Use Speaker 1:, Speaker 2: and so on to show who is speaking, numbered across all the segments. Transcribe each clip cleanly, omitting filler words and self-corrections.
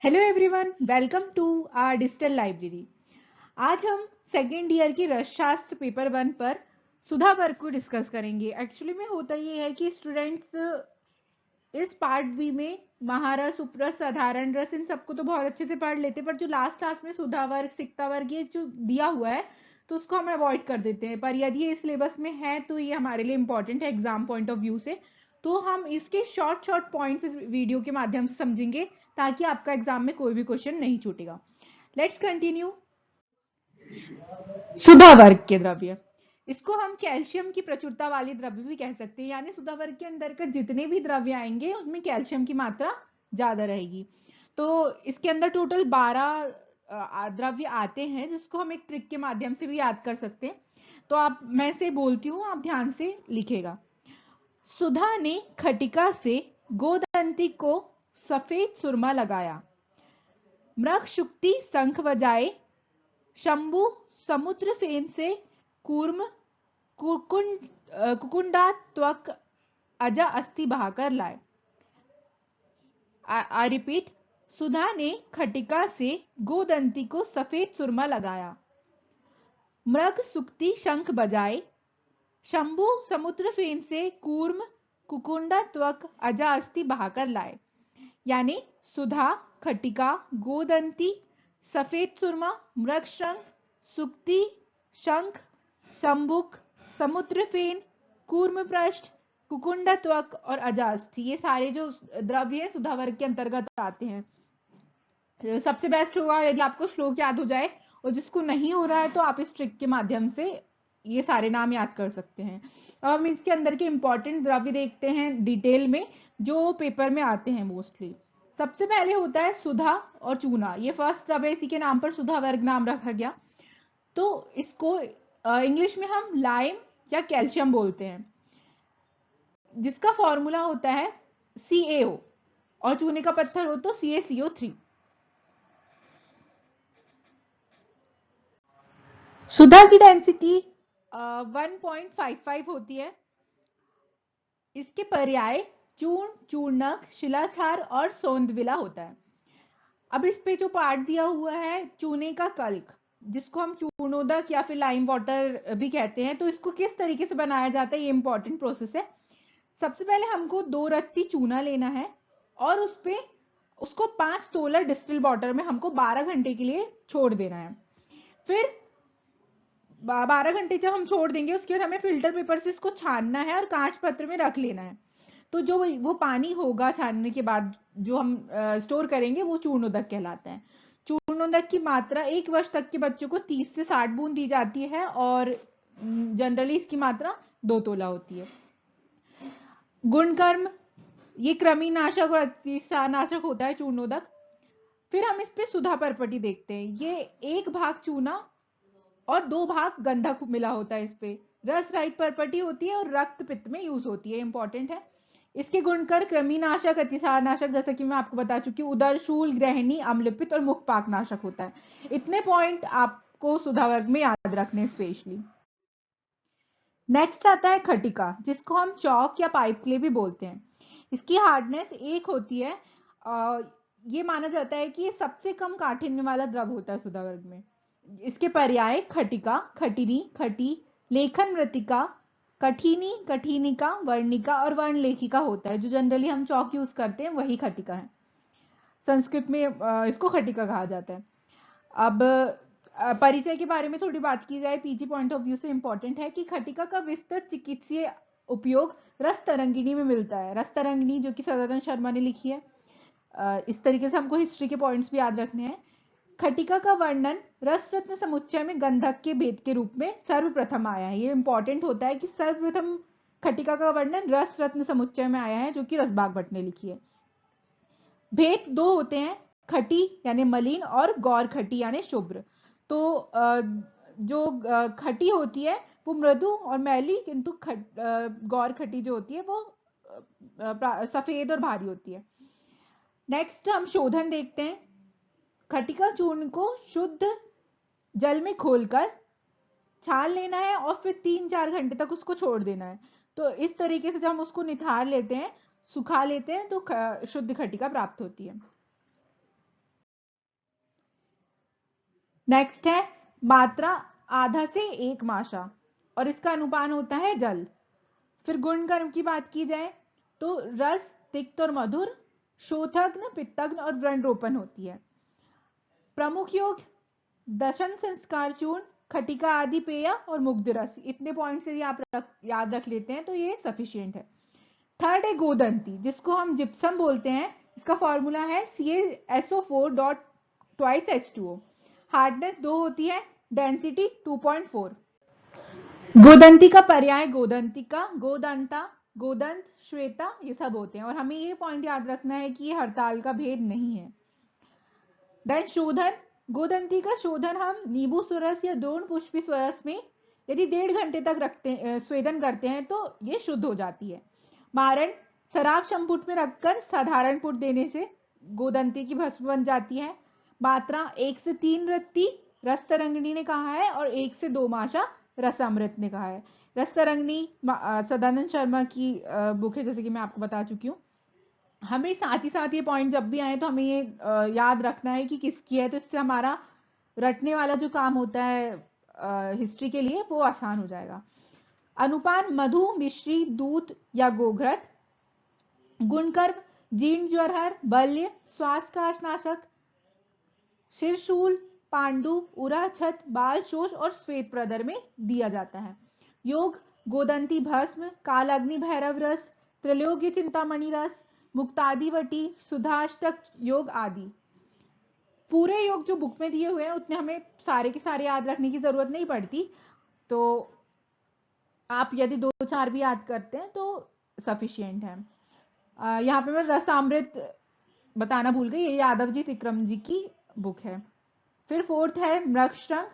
Speaker 1: Hello everyone, welcome to our digital library. आज हम second year की रसशास्त्र पेपर 1 पर सुधा वर्ग को डिस्कस करेंगे। एक्चुअली में होता ये है कि स्टूडेंट्स इस पार्ट बी में महारस, उपरस, साधारण रस इन सबको तो बहुत अच्छे से पढ़ लेते हैं, पर जो लास्ट क्लास में सुधा वर्ग, सिक्ता वर्ग ये जो दिया हुआ है तो उसको हम अवॉइड कर देते हैं। पर यदि ये सिलेबस में है तो ये हमारे लिए इंपॉर्टेंट है एग्जाम पॉइंट ऑफ व्यू से। तो हम इसके शॉर्ट शॉर्ट पॉइंट्स इस वीडियो के माध्यम से समझेंगे ताकि आपका एग्जाम में कोई भी क्वेश्चन नहीं छूटेगा। Let's continue. सुधा वर्ग के द्रव्य, इसको हम कैल्शियम की प्रचुरता वाली द्रव्य भी कह सकते हैं, यानी सुधा वर्ग के अंदर का जितने भी द्रव्य आएंगे उसमें कैल्शियम की मात्रा ज्यादा रहेगी। तो इसके अंदर टोटल 12 द्रव्य आते हैं जिसको हम एक ट्रिक के माध्यम से भी याद कर सकते हैं। तो आप, मैं से बोलती हूँ, आप ध्यान से लिखेगा। सुधा ने खटिका से गोदंती को सफेद सुरमा लगाया, मृग शुक्ति शंख बजाए, शंभु समुद्र फेन से कूर्म कुकुंडात्वक अजा अस्थि बहाकर लाए। आई रिपीट, सुधा ने खटिका से गोदंती को सफेद सुरमा लगाया, मृग सुक्ति शंख बजाए, शंभु समुद्र फेन से कूर्म कुकुंडात्वक अजा अस्थि बहाकर लाए। यानी सुधा, खटिका, गोदंती, सफेद सुरमा, मृगशंख, सुक्ति, शंख, शंभुक, समुद्रफेन, कूर्मपृष्ठ, कुकुंडा त्वक और अजास्थि, ये सारे जो द्रव्य है सुधा वर्ग के अंतर्गत आते हैं। सबसे बेस्ट होगा यदि आपको श्लोक याद हो जाए, और जिसको नहीं हो रहा है तो आप इस ट्रिक के माध्यम से ये सारे नाम याद कर सकते हैं। अब हम इसके अंदर के इंपॉर्टेंट द्रव्य देखते हैं डिटेल में, जो पेपर में आते हैं मोस्टली। सबसे पहले होता है सुधा और चूना। ये फर्स्ट द्रव्य, इसी के नाम पर सुधा वर्ग नाम रखा गया। तो इसको इंग्लिश में हम लाइम या कैल्शियम बोलते हैं, जिसका फॉर्मूला होता है CaO, और चूने का पत्थर हो तो CaCO3। सुधा की डेंसिटी 1.55 होती है। इसके पर्याय चूर्ण, चूर्णक, शिलाक्षार और सोंदविला होता है। अब इस पे जो पार्ट दिया हुआ है चूने का कल्क, जिसको हम चूर्णोदक या फिर लाइम वाटर भी कहते हैं, तो इसको किस तरीके से बनाया जाता है, ये इंपॉर्टेंट प्रोसेस है। सबसे पहले हमको 2 रत्ती चूना लेना है और उसको 5 तोला डिस्टिल वाटर में हमको 12 घंटे के लिए छोड़ देना है। फिर 12 घंटे जब हम छोड़ देंगे उसके बाद हमें फिल्टर पेपर से इसको छानना है और कांच पत्र में रख लेना है। तो जो वो पानी होगा छानने के बाद जो हम स्टोर करेंगे वो चूर्णोदक कहलाता है। चूर्णोदक की मात्रा 1 वर्ष तक के बच्चों को 30 से 60 बूंद दी जाती है और जनरली इसकी मात्रा 2 तोला होती है। गुणकर्म, ये कृमिनाशक और अतिसारनाशक होता है चूर्णोदक। फिर हम इस पे सुधा परपटी देखते हैं। ये 1 भाग चूना और 2 भाग गंधक मिला होता है। इस पे रस रहित परपटी होती है और रक्त पित्त में यूज होती है, इंपॉर्टेंट है। इसके गुणकर कृमिनाशक, अतिसारनाशक, जैसा कि मैं आपको बता चुकी हूँ, उदरशूल, ग्रहणी, अम्लपित्त और मुखपाक नाशक होता है। इतने पॉइंट आपको सुधा वर्ग में याद रखने स्पेशली। नेक्स्ट आता है खटिका, जिसको हम चौक या पाइप क्ले भी बोलते हैं। इसकी हार्डनेस 1 होती है। ये माना जाता है कि ये सबसे कम काठिन्य वाला द्रव होता है सुधा वर्ग में। इसके पर्याय खटिका, खटिनी, खटी, लेखन मृतिका, कठिनी, कठिनिका, वर्णिका और वर्णलेखिका होता है। जो जनरली हम चौक यूज करते हैं वही खटिका है। संस्कृत में इसको खटिका कहा जाता है। अब परिचय के बारे में थोड़ी बात की जाए, पीजी पॉइंट ऑफ व्यू से इंपॉर्टेंट है कि खटिका का विस्तृत चिकित्सीय उपयोग रस तरंगिणी में मिलता है। रस तरंगिणी जो कि सदानंद शर्मा ने लिखी है। इस तरीके से हमको हिस्ट्री के पॉइंट्स भी याद रखने हैं। खटिका का वर्णन रस रत्न समुच्चय में गंधक के भेद के रूप में सर्वप्रथम आया है। ये इंपॉर्टेंट होता है कि सर्वप्रथम खटिका का वर्णन रस रत्न समुच्चय में आया है, जो कि रसबाग भट्ट ने लिखी है। भेद 2 होते हैं, खटी यानी मलिन और गौर खटी यानी शुभ्र। तो जो खटी होती है वो मृदु और मैली, किंतु गौर खटी जो होती है वो सफेद और भारी होती है। नेक्स्ट हम शोधन देखते हैं। खटिका चूर्ण को शुद्ध जल में खोलकर छान लेना है और फिर 3-4 घंटे तक उसको छोड़ देना है। तो इस तरीके से जब हम उसको निथार लेते हैं, सुखा लेते हैं, तो शुद्ध खटिका प्राप्त होती है। नेक्स्ट है मात्रा आधा से 1 माशा और इसका अनुपान होता है जल। फिर गुणकर्म की बात की जाए तो रस, तिक्त और मधुर, शोथग्न, पित्तग्न और व्रणरोपण होती है। प्रमुख योग दशन संस्कार चूर्ण, खटिका आदि पेय और मुग्ध रस। इतने पॉइंट्स यदि आप याद रख लेते हैं तो ये सफिशिएंट है। थर्ड है गोदंती, जिसको हम जिप्सम बोलते हैं। इसका फॉर्मूला है CaSO4 dot twice H2O। Hardness 2 होती है, डेंसिटी 2.4। गोदंती का पर्याय गोदंतिका, गोदंता, गोदंत, श्वेता ये सब होते हैं और हमें ये पॉइंट याद रखना है कि ये हड़ताल का भेद नहीं है। देन शोधन, गोदंती का शोधन हम नींबू सुरस या द्रोण पुष्पी सुरस में यदि 1.5 घंटे तक रखते स्वेदन करते हैं तो ये शुद्ध हो जाती है। मारण, शराब संपुट में रखकर साधारण पुट देने से गोदंती की भस्म बन जाती है। मात्रा 1 से 3 रत्ती रस तरंगिणी ने कहा है और 1 से 2 माशा रसामृत ने कहा है। रस तरंगिणी सदानंद शर्मा की बुक है, जैसे कि मैं आपको बता चुकी हूँ। हमें साथ ही साथ ये पॉइंट जब भी आए तो हमें ये याद रखना है कि किसकी है, तो इससे हमारा रटने वाला जो काम होता है हिस्ट्री के लिए वो आसान हो जाएगा। अनुपान मधु, मिश्री, दूध या गोघृत। गुणकर्म जीर्ण ज्वरहर, बल्य, श्वास नाशक, शिरशूल, पांडु, उरा छत, बाल शोष और श्वेत प्रदर में दिया जाता है। योग गोदंती भस्म, काल अग्नि भैरव रस, त्रिलोक्य चिंतामणि रस, मुक्तादिवटी, सुधाष्टक योग आदि। पूरे योग जो बुक में दिए हुए हैं उतने हमें सारे के सारे याद रखने की जरूरत नहीं पड़ती, तो आप यदि 2-4 भी याद करते हैं तो सफिशियंट है। यहाँ पे मैं रसामृत बताना भूल गई, ये यादव जी त्रिक्रम जी की बुक है। फिर फोर्थ है मृगशृंग,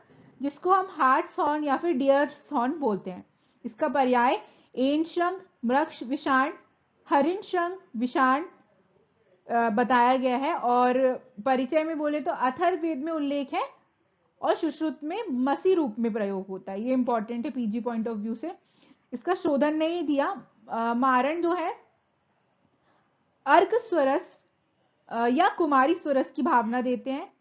Speaker 1: जिसको हम हार्ट सॉन या फिर डियर सॉन बोलते हैं। इसका पर्याय एन शृंग, मृक्ष विषाण, हरिण शृंग, विषाण बताया गया है। और परिचय में बोले तो अथर्ववेद में उल्लेख है और सुश्रुत में मसी रूप में प्रयोग होता है। ये इंपॉर्टेंट है पीजी पॉइंट ऑफ व्यू से। इसका शोधन नहीं दिया। मारण जो है अर्क स्वरस या कुमारी स्वरस की भावना देते हैं।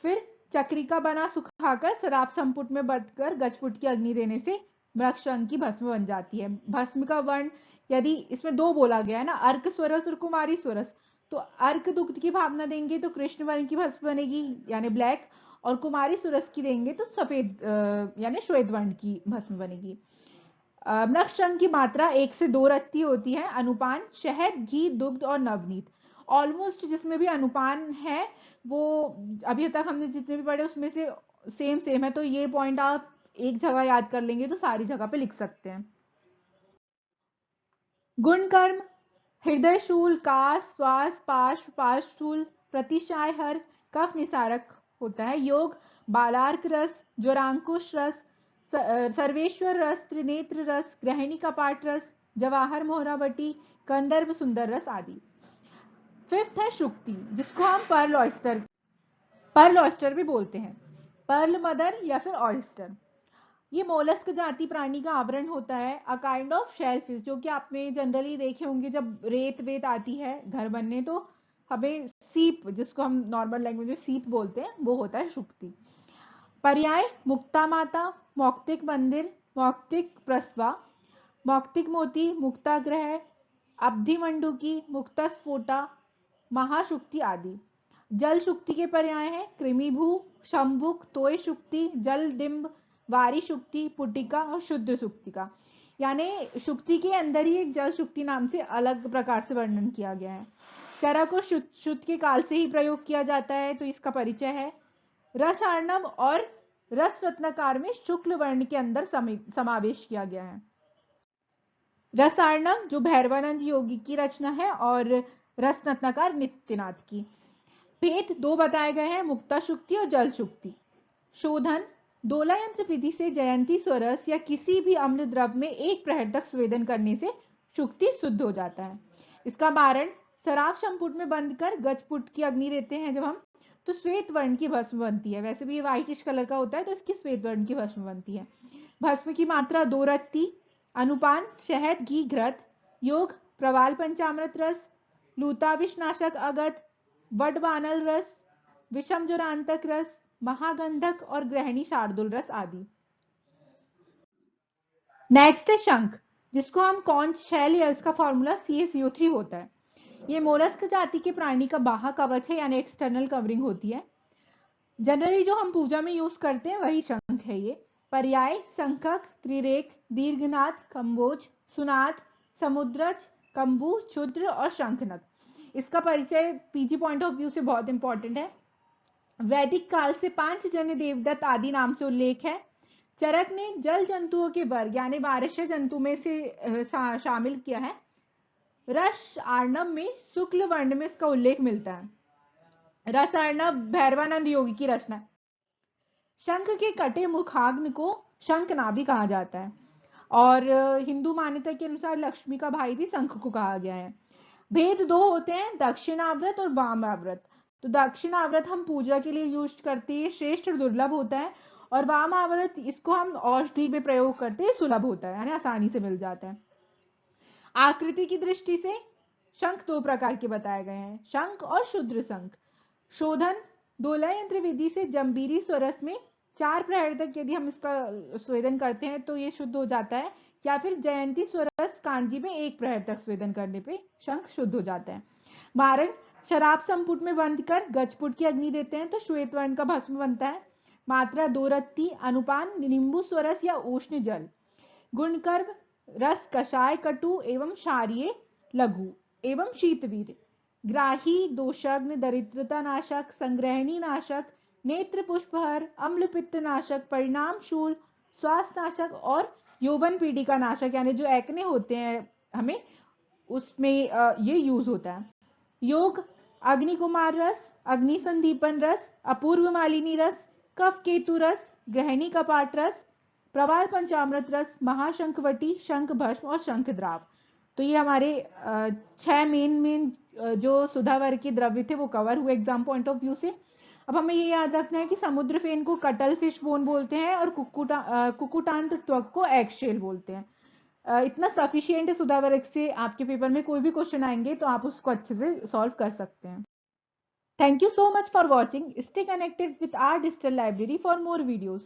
Speaker 1: फिर चक्रिका बना सुखाकर शराब संपुट में बदकर गजपुट की अग्नि देने से मृगशृंग की भस्म बन जाती है। भस्म का वर्ण यदि इसमें 2 बोला गया है ना, अर्क स्वरस और कुमारी स्वरस, तो अर्क दुग्ध की भावना देंगे तो कृष्ण वर्ण की भस्म बनेगी यानी ब्लैक, और कुमारी सुरस की देंगे तो सफेद यानी श्वेत वर्ण की भस्म बनेगी। मृगशृंग की मात्रा 1 से 2 रत्ती होती है। अनुपान शहद, घी, दुग्ध और नवनीत। ऑलमोस्ट जिसमें भी अनुपान है वो अभी तक हमने जितने भी पढ़े उसमें से सेम है, तो ये पॉइंट आप एक जगह याद कर लेंगे तो सारी जगह पे लिख सकते हैं। गुणकर्म हृदय शूल, काश, श्वास, पार्श्व, पार्श्वशूल, प्रतिशाय हर, कफ निसारक होता है। योग बालार्क रस, ज्वरांकुश रस, सर्वेश्वर रस, त्रिनेत्र रस, ग्रहिणी कपाट रस, जवाहर मोहरावटी, कंदर्प सुंदर रस आदि। फिफ्थ है शुक्ति, जिसको हम पर्ल ऑयस्टर भी बोलते हैं, पर्ल मदर या फिर ऑयस्टर। ये मोलस्क जाति प्राणी का आवरण होता है, अ काइंड ऑफ शेलफिश, जो कि आपने जनरली देखे होंगे जब रेत वेत आती है घर बनने तो हमें सीप, जिसको हम नॉर्मल लैंग्वेज में सीप बोलते हैं, वो होता है शुक्ति। पर्याय मुक्ता माता, मौक्तिक मंदिर, मौक्तिक प्रस्वा, मौक्तिक मोती, मुक्ताग्रह, अब्धि मंडूकी, मुक्ता स्फोटा, महाशुक्ति आदि। जल शुक्ति के पर्याय है कृमिभू, शंभुक, तोय शुक्ति, जल डिंब, वारी शुक्ति, पुटिका और शुद्ध शुक्तिका। यानी शुक्ति के अंदर ही एक जल शुक्ति नाम से अलग प्रकार से वर्णन किया गया है। चरा को शुद्ध के काल से ही प्रयोग किया जाता है, तो इसका परिचय है। रस अर्णव और रस रत्नाकार में शुक्ल वर्ण के अंदर समावेश किया गया है। रस अर्णव जो भैरवानंद योगी की रचना है और रस रत्नाकार नित्यनाथ की। भेद 2 बताए गए हैं, मुक्ता शुक्ति और जल शुक्ति। शोधन दोला यंत्र विधि से जयंती स्वरस या किसी भी अम्ल द्रव में 1 प्रहर तक स्वेदन करने से शुक्ति शुद्ध हो जाता है। इसका मारण शराब संपुट में बंद कर गजपुट की अग्नि देते हैं जब हम, तो श्वेत वर्ण की भस्म बनती है। वैसे भी ये व्हाइटिश कलर का होता है तो इसकी श्वेत वर्ण की भस्म बनती है। भस्म की मात्रा 2 रत्ती। अनुपान शहद, घी, घृत। योग प्रवाल पंचामृत रस, लूता विषनाशक अगत, वडवानल रस, विषम ज्वरांतक रस, महागंधक और ग्रहणी शार्दुल रस आदि। नेक्स्ट है शंख, जिसको हम कॉन्च शेल या इसका फॉर्मूला CaCO3 होता है। ये मोलस्क जाति के प्राणी का बाह्य कवच है, यानी एक्सटर्नल कवरिंग होती है। जनरली जो हम पूजा में यूज करते हैं वही शंख है ये। पर्याय संखक, त्रिरेख, दीर्घनाद, कंबोज, सुनाद, समुद्रज, कंबु, क्षुद्र और शंखनक। इसका परिचय पीजी पॉइंट ऑफ व्यू से बहुत इंपॉर्टेंट है। वैदिक काल से पांचजन्य, देवदत्त आदि नाम से उल्लेख है। चरक ने जल जंतुओं के वर्ग यानी बारहस्या जंतु में से शामिल किया है। रस आर्णव में शुक्ल वर्ण में इसका उल्लेख मिलता है। रस आर्णव भैरवानंद योगी की रचना। शंख के कटे मुखाग्न को शंखनाभि कहा जाता है और हिंदू मान्यता के अनुसार लक्ष्मी का भाई भी शंख को कहा गया है। भेद दो होते हैं, दक्षिणाव्रत और वामाव्रत। तो दक्षिणाव्रत हम पूजा के लिए यूज करते हैं, श्रेष्ठ और दुर्लभ होता है, और वामाव्रत इसको हम औषधि में प्रयोग करते हैं, सुलभ होता है, यानी आसानी से मिल जाता है। आकृति की दृष्टि से शंख दो प्रकार के बताए गए हैं, शंख और शुद्र शंख। शोधन दोलय यंत्र विधि से जंबीरी स्वरस में 4 प्रहर तक यदि हम इसका स्वेदन करते हैं तो ये शुद्ध हो जाता है, या फिर जयंती स्वरस कांजी में 1 प्रहर तक स्वेदन करने पे शंख शुद्ध हो जाता है। मारन शराब संपुट में बंद कर गजपुट की अग्नि देते हैं तो श्वेत वर्ण का भस्म बनता है। मात्रा 2 रत्ती, अनुपान नींबू स्वरस या उष्ण जल। गुणकर्म रस कषाय कटु एवं क्षारीय लघु एवं शीतवीर। ग्राही दोषग्न दरिद्रता नाशक, संग्रहणी नाशक, नेत्र पुष्पहर, अम्ल पित्त नाशक, परिणाम शूल, स्वास्थ्य नाशक और यौवन पीढ़िका नाशक, यानी जो एक्ने होते हैं हमें उसमें ये यूज होता है। योग अग्नि कुमार रस, अग्नि संदीपन रस, अपूर्व मालिनी रस, कफ केतु रस, ग्रहणी कपाट रस, प्रवाल पंचामृत रस, महाशंखवटी, शंख भस्म और शंख द्राव। तो ये हमारे 6 मेन जो सुधा वर्ग के द्रव्य थे वो कवर हुए एग्जाम पॉइंट ऑफ व्यू से। अब हमें ये याद रखना है कि समुद्र फेन को कटल फिश बोन बोलते हैं और कुकुटांत त्वक को एग शेल बोलते हैं। इतना सफिशियंट है सुधा वर्ग से, आपके पेपर में कोई भी क्वेश्चन आएंगे तो आप उसको अच्छे से सॉल्व कर सकते हैं। Thank you so much for watching. Stay connected with our digital library for more videos.